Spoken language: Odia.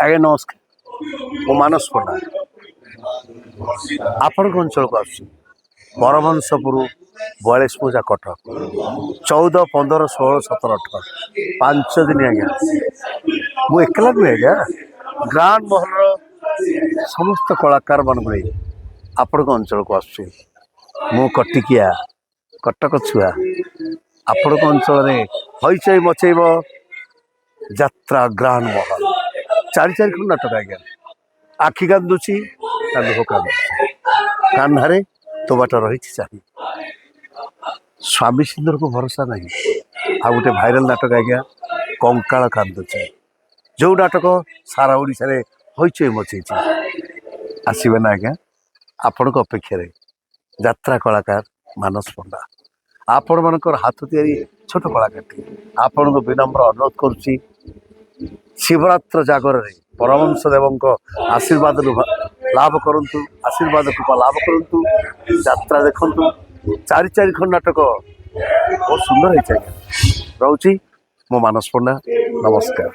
ଆଜ୍ଞା ନମସ୍କାର। ମୁଁ ମାନସ ପଣ୍ଡା ଆପଣଙ୍କ ଅଞ୍ଚଳକୁ ଆସୁଛି। ପରମହଂସପୁର 42 ପୂଜା କଟକ 14, 15, 16, 17, 18 5 ଦିନ ଆଜ୍ଞା। ମୁଁ ଏକଲା ନୁହେଁ ଆଜ୍ଞା, ଗ୍ରାଣ୍ଡ ମହଲର ସମସ୍ତ କଳାକାର ମାନଙ୍କୁ ନେଇ ଆପଣଙ୍କ ଅଞ୍ଚଳକୁ ଆସୁଛି। ମୁଁ କଟିକିଆ କଟକ ଛୁଆ। ଆପଣଙ୍କ ଅଞ୍ଚଳରେ ହଇଚଇ ମଚେଇବ ଯାତ୍ରା ଗ୍ରାଣ୍ଡ ମହଲ। 4 ଖଣ୍ଡ ନାଟକ ଆଜ୍ଞା। ଆଖି କାନ୍ଦୁଛି ତା ଲୁହ କାନ୍ଦୁଛି, କାହ୍ନାରେ ତୋ ବାଟ ରହିଛି ଚାହିଁ। ସ୍ୱାମୀ ସୁନ୍ଦରକୁ ଭରସା ନାହିଁ। ଆଉ ଗୋଟେ ଭାଇରାଲ ନାଟକ ଆଜ୍ଞା, କଙ୍କାଳ କାନ୍ଦୁଛି। ଯେଉଁ ନାଟକ ସାରା ଓଡ଼ିଶାରେ ହଇଚଇ ମଚେଇଛି। ଆସିବେ ନା ଆଜ୍ଞା? ଆପଣଙ୍କ ଅପେକ୍ଷାରେ ଯାତ୍ରା କଳାକାର ମାନସ ପଣ୍ଡା। ଆପଣମାନଙ୍କର ହାତ ତିଆରି ଛୋଟ କଳାକାରଟି। ଆପଣଙ୍କୁ ବିନମ୍ର ଅନୁରୋଧ କରୁଛି, ଶିବରାତ୍ର ଜାଗରରେ ପରମହଂସ ଦେବଙ୍କ ଆଶୀର୍ବାଦ ଲାଭ କରନ୍ତୁ, ଆଶୀର୍ବାଦ କୃପା ଲାଭ କରନ୍ତୁ। ଯାତ୍ରା ଦେଖନ୍ତୁ। 4 ଖଣ୍ଡ ନାଟକ ବହୁତ ସୁନ୍ଦର ହେଇଛି ଆଜ୍ଞା। ରହୁଛି ମୁଁ ମାନସ ପଣ୍ଡା, ନମସ୍କାର।